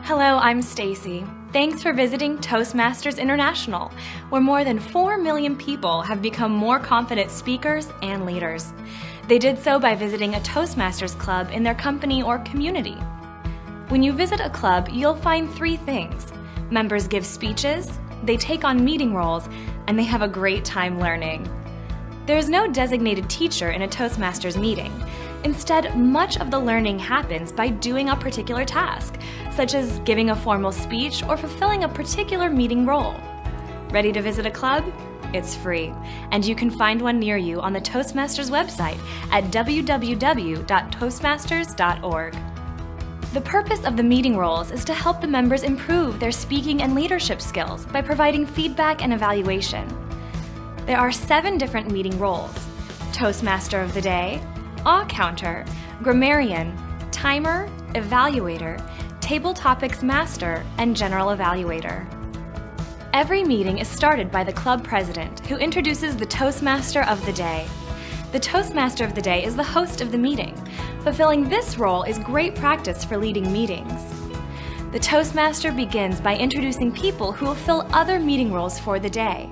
Hello, I'm Stacy. Thanks for visiting Toastmasters International, where more than 4 million people have become more confident speakers and leaders. They did so by visiting a Toastmasters club in their company or community. When you visit a club, you'll find 3 things. Members give speeches, they take on meeting roles, and they have a great time learning. There is no designated teacher in a Toastmasters meeting. Instead, much of the learning happens by doing a particular task, such as giving a formal speech or fulfilling a particular meeting role. Ready to visit a club? It's free, and you can find one near you on the Toastmasters website at www.toastmasters.org. The purpose of the meeting roles is to help the members improve their speaking and leadership skills by providing feedback and evaluation. There are 7 different meeting roles: Toastmaster of the Day, Awe Counter, Grammarian, Timer, Evaluator, Table Topics Master, and General Evaluator. Every meeting is started by the club president, who introduces the Toastmaster of the Day. The Toastmaster of the Day is the host of the meeting. Fulfilling this role is great practice for leading meetings. The Toastmaster begins by introducing people who will fill other meeting roles for the day.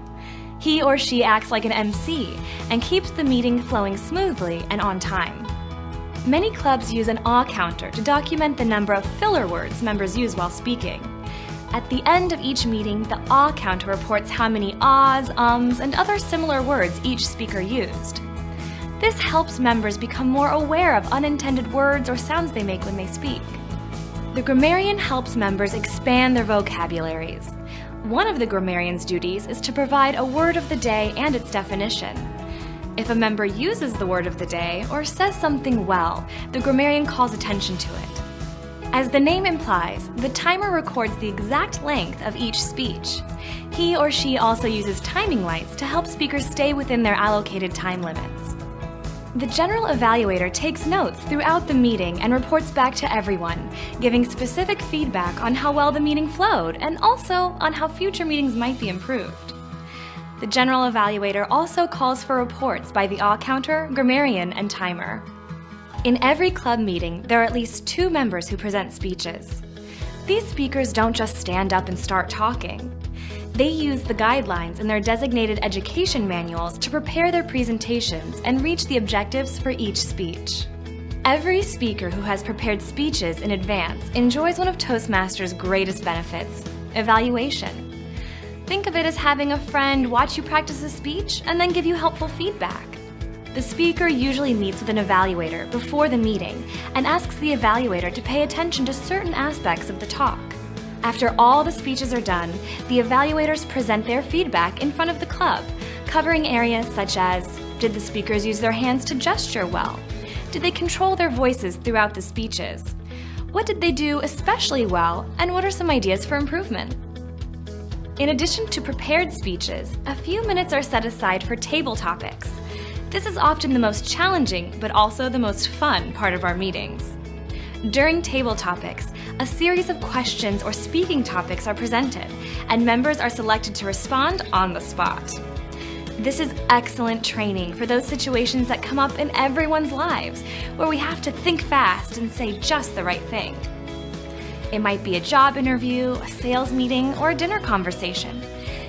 He or she acts like an MC and keeps the meeting flowing smoothly and on time. Many clubs use an awe counter to document the number of filler words members use while speaking. At the end of each meeting, the awe counter reports how many ahs, ums, and other similar words each speaker used. This helps members become more aware of unintended words or sounds they make when they speak. The grammarian helps members expand their vocabularies. One of the grammarian's duties is to provide a word of the day and its definition. If a member uses the word of the day or says something well, the grammarian calls attention to it. As the name implies, the timer records the exact length of each speech. He or she also uses timing lights to help speakers stay within their allocated time limits. The general evaluator takes notes throughout the meeting and reports back to everyone, giving specific feedback on how well the meeting flowed and also on how future meetings might be improved. The general evaluator also calls for reports by the awe counter, grammarian, and timer. In every club meeting, there are at least 2 members who present speeches. These speakers don't just stand up and start talking. They use the guidelines in their designated education manuals to prepare their presentations and reach the objectives for each speech. Every speaker who has prepared speeches in advance enjoys one of Toastmasters' greatest benefits: evaluation. Think of it as having a friend watch you practice a speech and then give you helpful feedback. The speaker usually meets with an evaluator before the meeting and asks the evaluator to pay attention to certain aspects of the talk. After all the speeches are done, the evaluators present their feedback in front of the club, covering areas such as: did the speakers use their hands to gesture well? Did they control their voices throughout the speeches? What did they do especially well, and what are some ideas for improvement? In addition to prepared speeches, a few minutes are set aside for table topics. This is often the most challenging, but also the most fun part of our meetings. During table topics, a series of questions or speaking topics are presented, and members are selected to respond on the spot. This is excellent training for those situations that come up in everyone's lives, where we have to think fast and say just the right thing. It might be a job interview, a sales meeting, or a dinner conversation.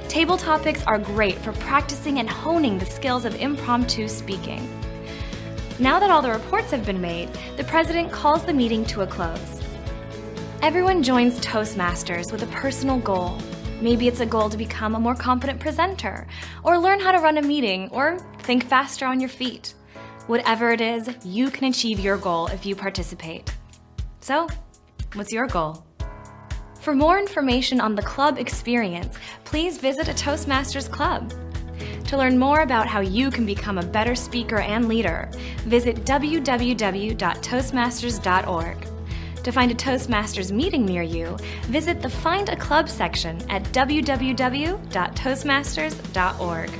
Table topics are great for practicing and honing the skills of impromptu speaking. Now that all the reports have been made, the president calls the meeting to a close. Everyone joins Toastmasters with a personal goal. Maybe it's a goal to become a more competent presenter, or learn how to run a meeting, or think faster on your feet. Whatever it is, you can achieve your goal if you participate. So, what's your goal? For more information on the club experience, please visit a Toastmasters club. To learn more about how you can become a better speaker and leader, visit www.toastmasters.org. To find a Toastmasters meeting near you, visit the Find a Club section at www.toastmasters.org.